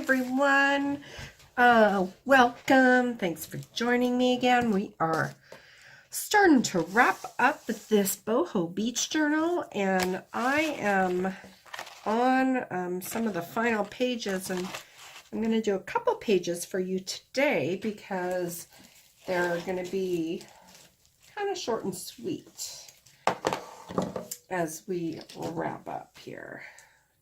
everyone. Welcome. Thanks for joining me again. We are starting to wrap up this Boho Beach Journal, and I am on some of the final pages, and I'm going to do a couple pages for you today because they're going to be kind of short and sweet as we wrap up here.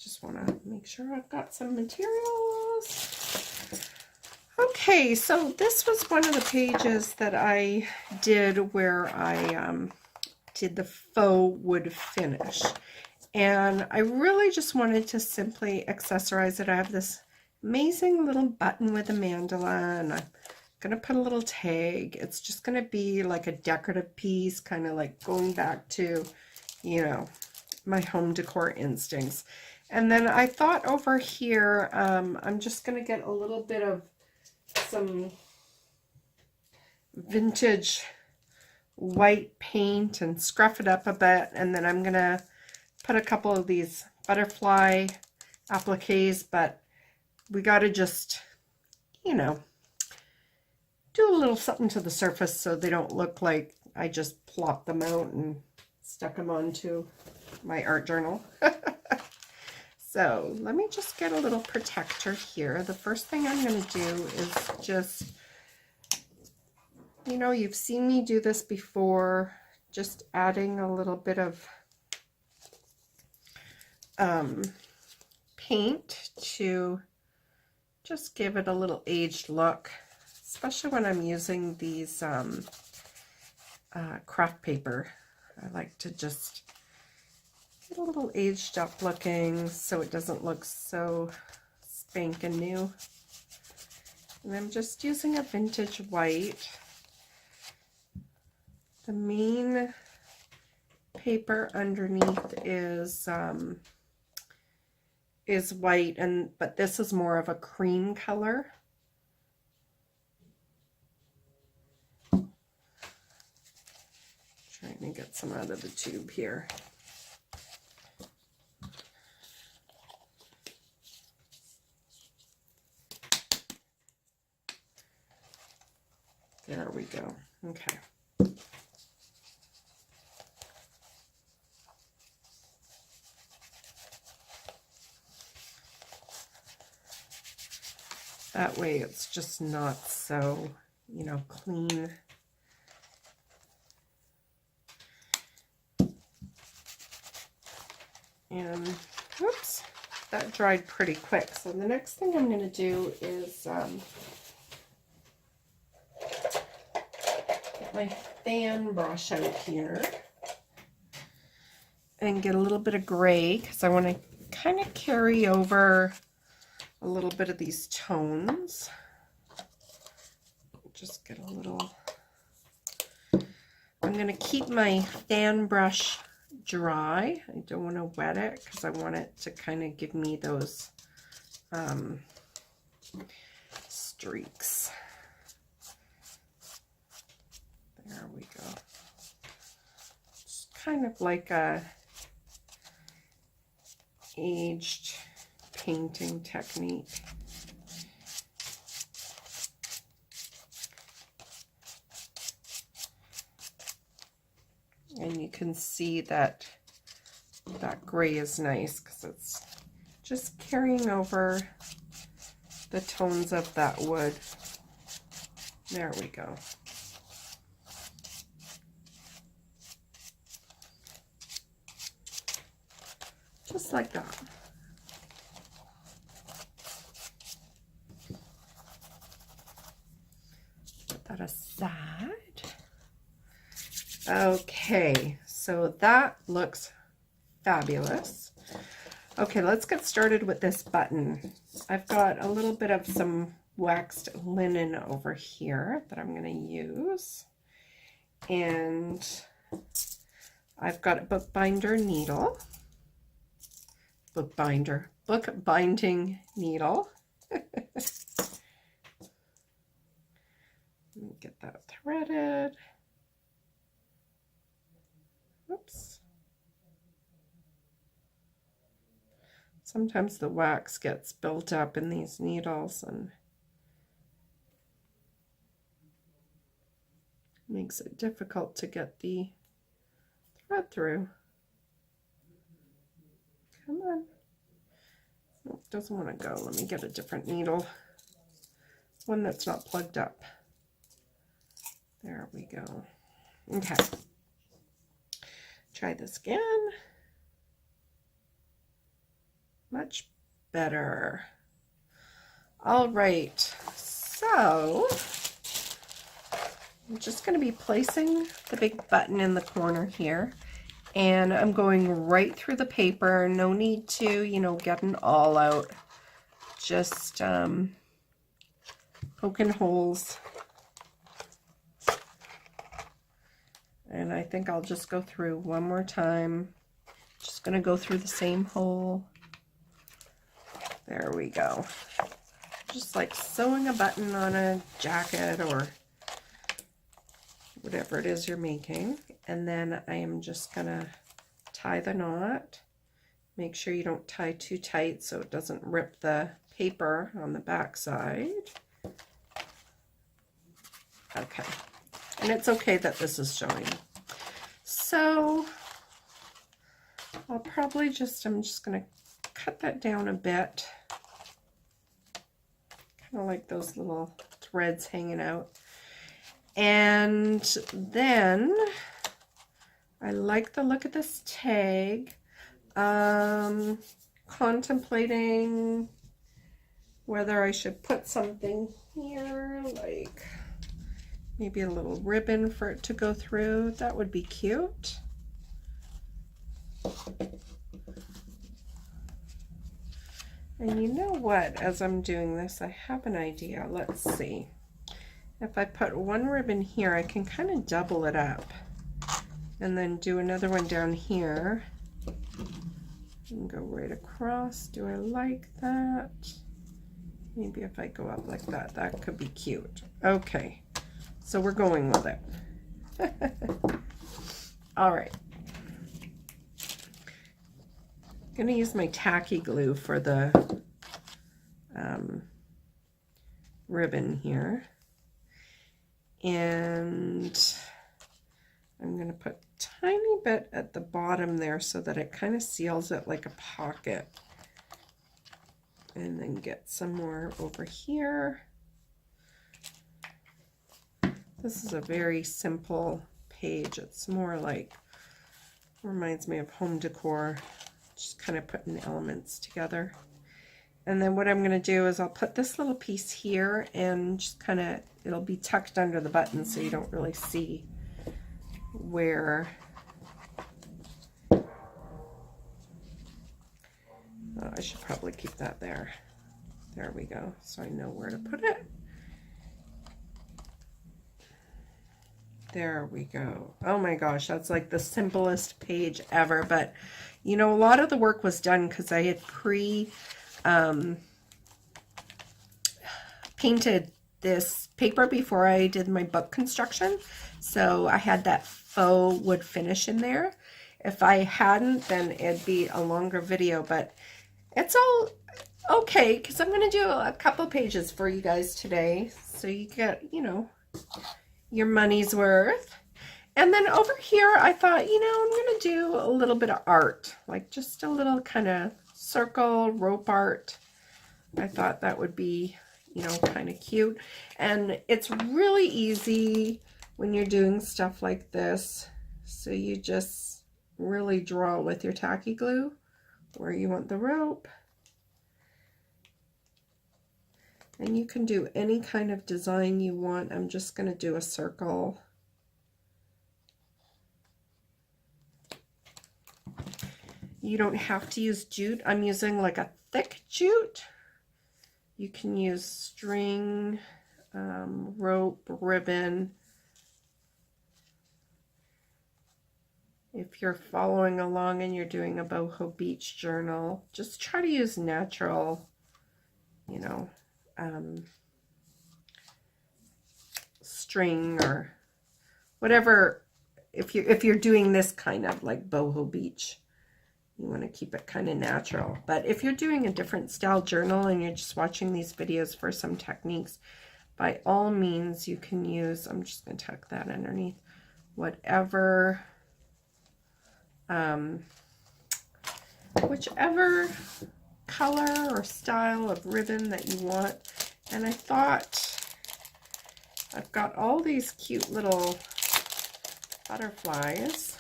Just want to make sure I've got some materials. Okay, so this was one of the pages that I did where I did the faux wood finish. And I really just wanted to simply accessorize it. I have this amazing little button with a mandala, and I'm going to put a little tag. It's just going to be like a decorative piece, kind of like going back to, you know, my home decor instincts. And then I thought over here, I'm just going to get a little bit of some vintage white paint and scruff it up a bit. And then I'm going to put a couple of these butterfly appliques, but we got to just, you know, do a little something to the surface so they don't look like I just plopped them out and stuck them onto my art journal. So let me just get a little protector here. The first thing I'm going to do is just, you know, you've seen me do this before, just adding a little bit of paint to just give it a little aged look, especially when I'm using these craft paper. I like to just get a little aged up looking so it doesn't look so spankin' new. And I'm just using a vintage white. The main paper underneath is white, but this is more of a cream color. Trying to get some out of the tube here. There we go. Okay. That way it's just not so, you know, clean. And whoops, that dried pretty quick. So the next thing I'm going to do is get my fan brush out here and get a little bit of gray because I want to kind of carry over a little bit of these tones. Just get a little, I'm going to keep my fan brush dry. I don't want to wet it because I want it to kind of give me those streaks. There we go. It's kind of like a aged painting technique. And you can see that that gray is nice because it's just carrying over the tones of that wood. There we go. Just like that. Put that aside. Okay, so that looks fabulous. Okay, let's get started with this button. I've got a little bit of some waxed linen over here that I'm going to use. And I've got a bookbinder needle. Book binding needle. Let me get that threaded. Oops. Sometimes the wax gets built up in these needles and makes it difficult to get the thread through. Come on. Nope, doesn't want to go. Let me get a different needle. One that's not plugged up. There we go. Okay. Try this again. Much better. All right. So I'm just going to be placing the big button in the corner here. And I'm going right through the paper. No need to, you know, get an all out. Just poking holes. And I think I'll just go through one more time. Just going to go through the same hole. There we go. Just like sewing a button on a jacket or whatever it is you're making. And then I am just going to tie the knot. Make sure you don't tie too tight so it doesn't rip the paper on the back side. Okay. And it's okay that this is showing. So I'll probably just, I'm just going to cut that down a bit. Kind of like those little threads hanging out. And then I like the look of this tag. Contemplating whether I should put something here, like maybe a little ribbon for it to go through. That would be cute. And you know what, as I'm doing this, I have an idea. Let's see. If I put one ribbon here, I can kind of double it up and then do another one down here and go right across. Do I like that? Maybe if I go up like that, that could be cute. Okay, so we're going with it. All right. I'm going to use my tacky glue for the ribbon here. And I'm going to put a tiny bit at the bottom there so that it kind of seals it like a pocket. And then get some more over here. This is a very simple page. It's more like, reminds me of home decor. Just kind of putting elements together. And then what I'm going to do is I'll put this little piece here and just kind of, it'll be tucked under the button so you don't really see where. Oh, I should probably keep that there. There we go. So I know where to put it. There we go. Oh my gosh, that's like the simplest page ever. But you know, a lot of the work was done because I had painted this paper before I did my book construction. So I had that faux wood finish in there. If I hadn't, then it'd be a longer video, but it's all okay because I'm going to do a couple pages for you guys today. So you get, you know, your money's worth. And then over here, I thought, you know, I'm going to do a little bit of art, like just a little kind of circle rope art. I thought that would be, you know, kind of cute. And it's really easy when you're doing stuff like this. So you just really draw with your tacky glue where you want the rope. And you can do any kind of design you want. I'm just going to do a circle. You don't have to use jute. I'm using like a thick jute. You can use string, rope, ribbon. If you're following along and you're doing a Boho Beach Journal, just try to use natural, you know, string or whatever. If you're doing this kind of like Boho Beach, You want to keep it kind of natural. But if you're doing a different style journal and you're just watching these videos for some techniques, by all means you can use, I'm just going to tuck that underneath, whatever, whichever color or style of ribbon that you want. And I thought, I've got all these cute little butterflies.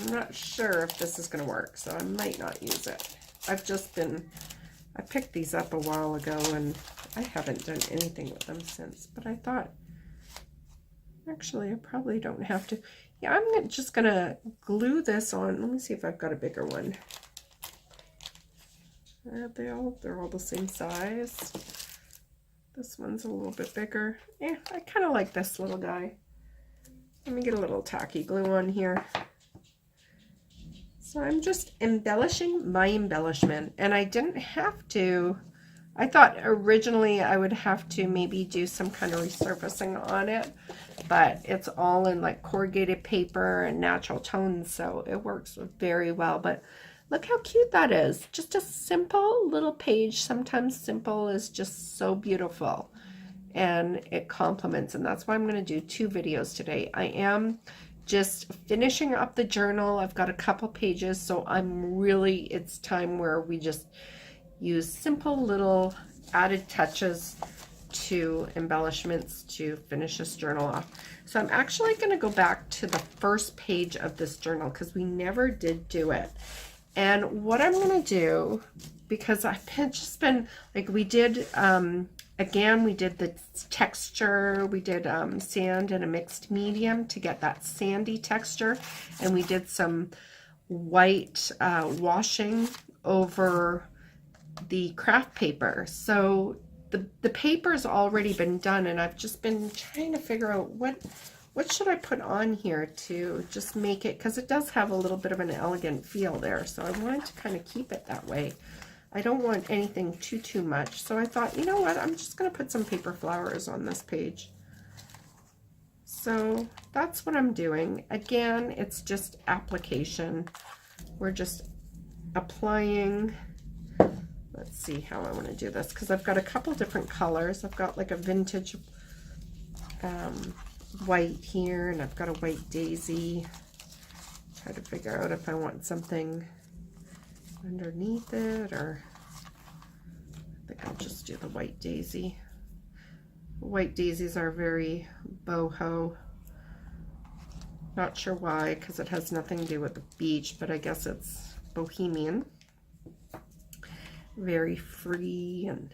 I'm not sure if this is going to work, so I might not use it. I picked these up a while ago and I haven't done anything with them since, but I thought, actually, I probably don't have to. Yeah, I'm just going to glue this on. Let me see if I've got a bigger one. They're all the same size. This one's a little bit bigger. Yeah, I kind of like this little guy. Let me get a little tacky glue on here. So I'm just embellishing my embellishment, and I didn't have to. I thought originally I would have to maybe do some kind of resurfacing on it, but it's all in like corrugated paper and natural tones, so it works very well. But look how cute that is. Just a simple little page. Sometimes simple is just so beautiful, and it complements, and that's why I'm going to do 2 videos today. I am just finishing up the journal. I've got a couple pages, so it's time where we just use simple little added touches to embellishments to finish this journal off. So I'm actually going to go back to the first page of this journal because we never did do it. And what I'm going to do, because I've just been like, we did again, we did the texture, we did sand and a mixed medium to get that sandy texture, and we did some white washing over the craft paper. So the paper's already been done, and I've just been trying to figure out what should I put on here to just make it, because it does have a little bit of an elegant feel there, so I wanted to kind of keep it that way. I don't want anything too much, so I thought, you know what, I'm just going to put some paper flowers on this page. So that's what I'm doing. Again, it's just application. We're just applying. Let's see how I want to do this, because I've got a couple different colors. I've got like a vintage white here, and I've got a white daisy. Try to figure out if I want something underneath it, or I think I'll just do the white daisy. White daisies are very boho. Not sure why, because it has nothing to do with the beach, but I guess it's bohemian. Very free, and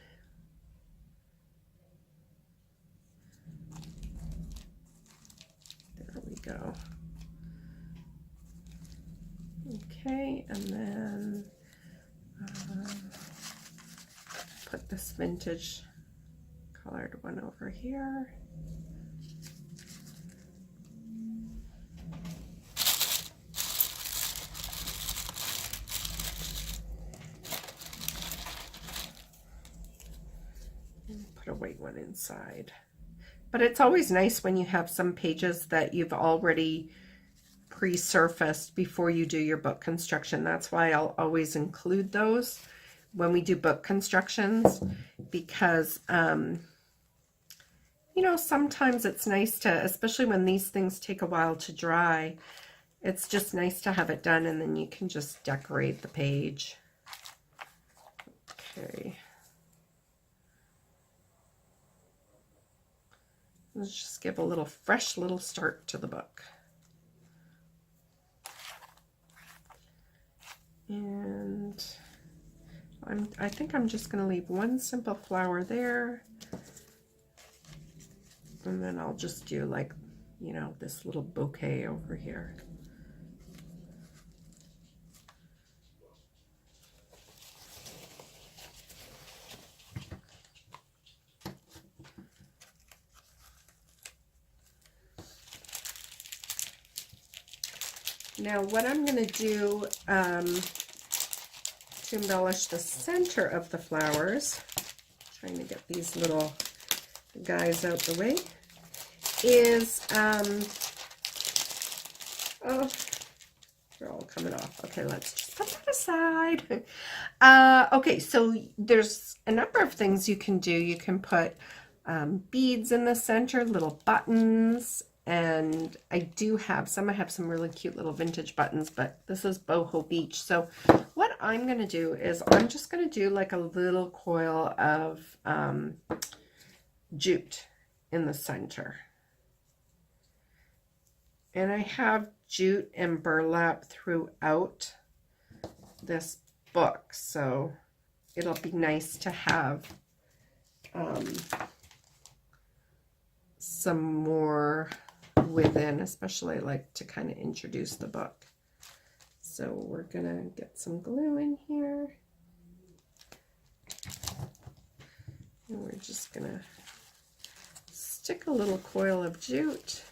there we go. Okay, and then put this vintage colored one over here. And put a white one inside. But it's always nice when you have some pages that you've already pre-surfaced before you do your book construction. That's why I'll always include those when we do book constructions, because you know, sometimes it's nice to, especially when these things take a while to dry, it's just nice to have it done, and then you can just decorate the page. Okay. Let's just give a little fresh little start to the book. And I think I'm just going to leave one simple flower there, and then I'll just do, like, you know, this little bouquet over here. Now what I'm going to do to embellish the center of the flowers, trying to get these little guys out the way, is They're all coming off. Okay, let's just put that aside. Okay, so there's a number of things you can do. You can put beads in the center, little buttons, and I have some really cute little vintage buttons, but this is Boho Beach. So what I'm going to do is I'm just going to do like a little coil of jute in the center. And I have jute and burlap throughout this book, so it'll be nice to have some more within, especially like to kind of introduce the book. So we're gonna get some glue in here, and we're just gonna stick a little coil of jute.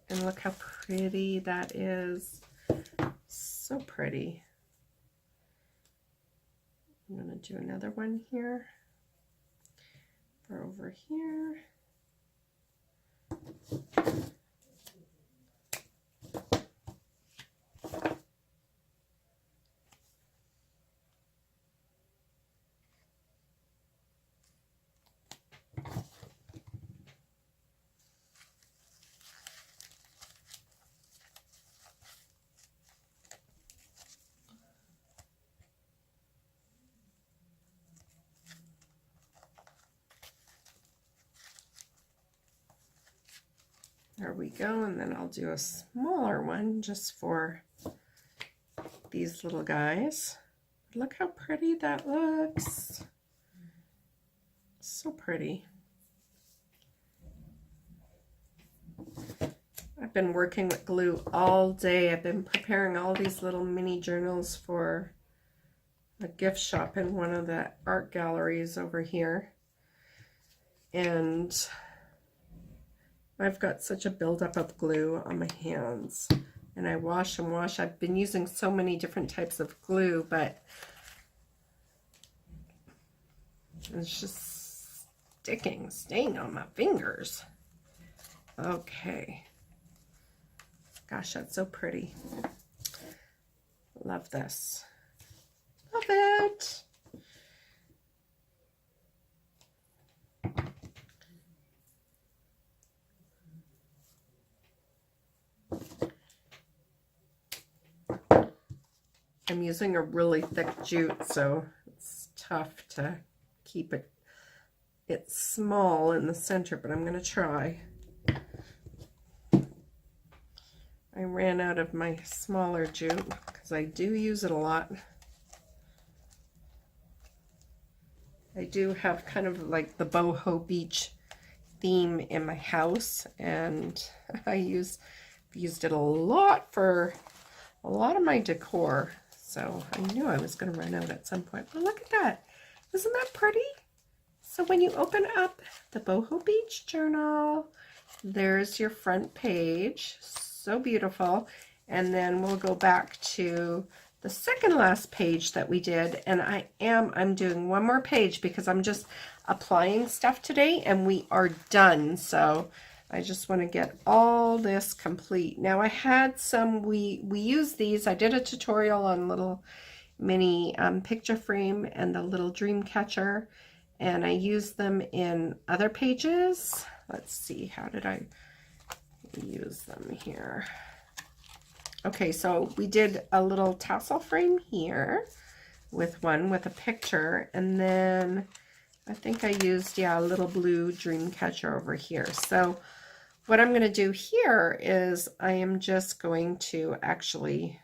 And look how pretty that is. So pretty. I'm going to do another one here. For over here. There we go, and then I'll do a smaller one just for these little guys. Look how pretty that looks. So pretty. I've been working with glue all day. I've been preparing all these little mini journals for a gift shop in one of the art galleries over here. And I've got such a buildup of glue on my hands, and I wash and wash. I've been using so many different types of glue, but it's just staying on my fingers. Okay. Gosh, that's so pretty. Love this. Love it. I'm using a really thick jute, so it's tough to keep it. It's small in the center, but I'm going to try. I ran out of my smaller jute because I do use it a lot. I do have kind of like the Boho Beach theme in my house, and I've used it a lot for a lot of my decor. So I knew I was going to run out at some point. But look at that. Isn't that pretty? So when you open up the Boho Beach Journal, there's your front page. So beautiful. And then we'll go back to the second last page that we did. And I'm doing one more page because I'm just applying stuff today and we are done. So I just want to get all this complete. Now I had some, we used these. I did a tutorial on little mini picture frame and the little dream catcher, and I used them in other pages. Let's see, how did I use them here? Okay, so we did a little tassel frame here with one with a picture, and then I think I used, yeah, a little blue dream catcher over here. So what I'm going to do here is I am just going to actually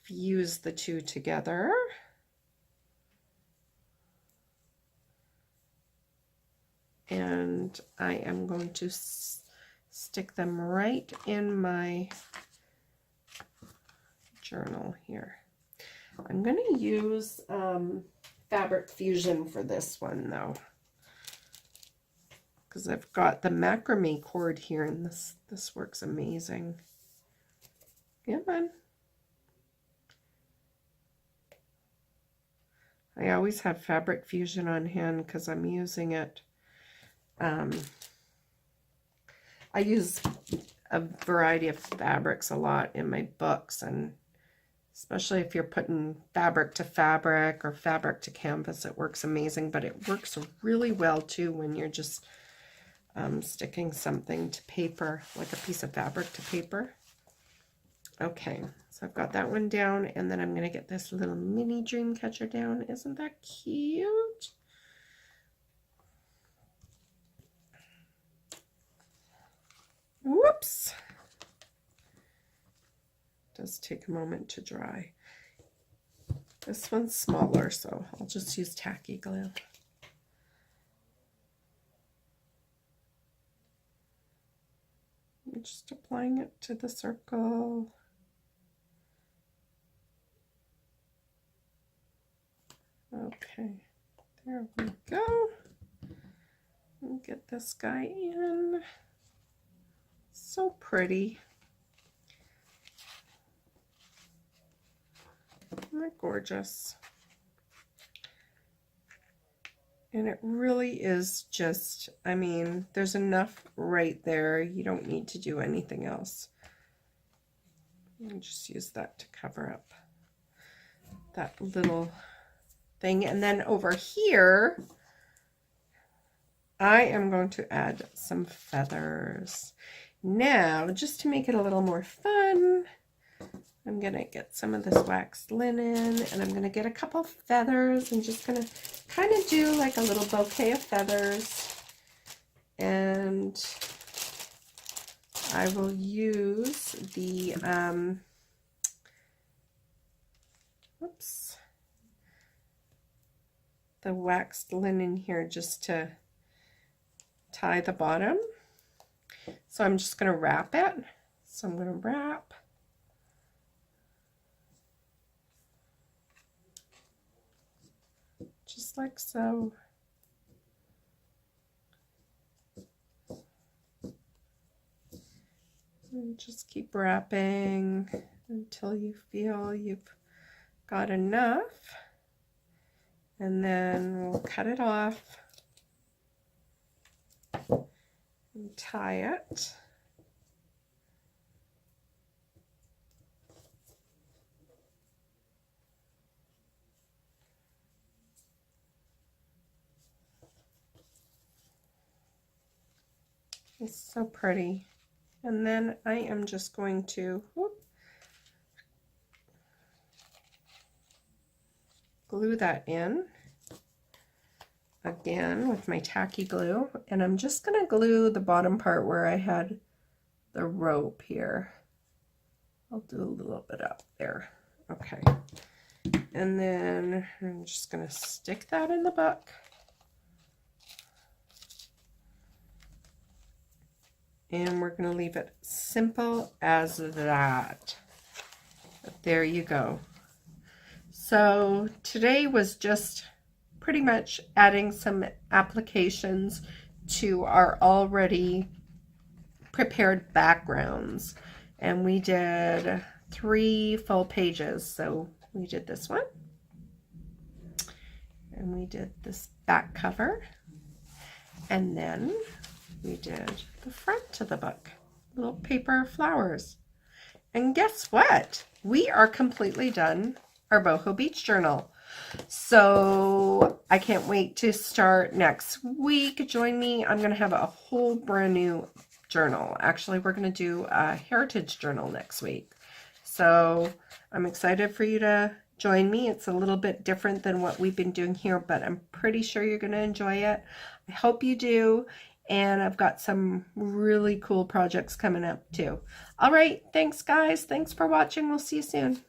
fuse the two together. And I am going to stick them right in my journal here. I'm going to use fabric fusion for this one though, because I've got the macrame cord here, and this works amazing. Come on. I always have fabric fusion on hand because I'm using it. I I use a variety of fabrics a lot in my books, and especially if you're putting fabric to fabric or fabric to canvas, it works amazing, but it works really well too when you're just sticking something to paper, like a piece of fabric to paper. Okay, so I've got that one down, and then I'm going to get this little mini dream catcher down. Isn't that cute? Whoops. It does take a moment to dry. This one's smaller, so I'll just use tacky glue. I'm just applying it to the circle. Okay, there we go. And get this guy in. So pretty. Isn't that gorgeous? And it really is just, I mean, there's enough right there. You don't need to do anything else. And just use that to cover up that little thing. And then over here, I am going to add some feathers. Now, just to make it a little more fun, I'm going to get some of this waxed linen, and I'm going to get a couple feathers and just going to kind of do like a little bouquet of feathers. And I will use the, the waxed linen here just to tie the bottom. So I'm just going to wrap it. So I'm going to wrap. Just like so. And just keep wrapping until you feel you've got enough. And then we'll cut it off and tie it. It's so pretty. And then I am just going to glue that in again with my tacky glue, and I'm just going to glue the bottom part where I had the rope here. I'll do a little bit up there. Okay, and then I'm just going to stick that in the book. And we're going to leave it simple as that. But there you go. So today was just pretty much adding some applications to our already prepared backgrounds. And we did 3 full pages. So we did this one. And we did this back cover. And then we did the front of the book, little paper flowers. And guess what? We are completely done our Boho Beach Journal. So I can't wait to start next week. Join me. I'm going to have a whole brand new journal. Actually, we're going to do a heritage journal next week. So I'm excited for you to join me. It's a little bit different than what we've been doing here, but I'm pretty sure you're going to enjoy it. I hope you do. And I've got some really cool projects coming up too. All right. Thanks, guys. Thanks for watching. We'll see you soon.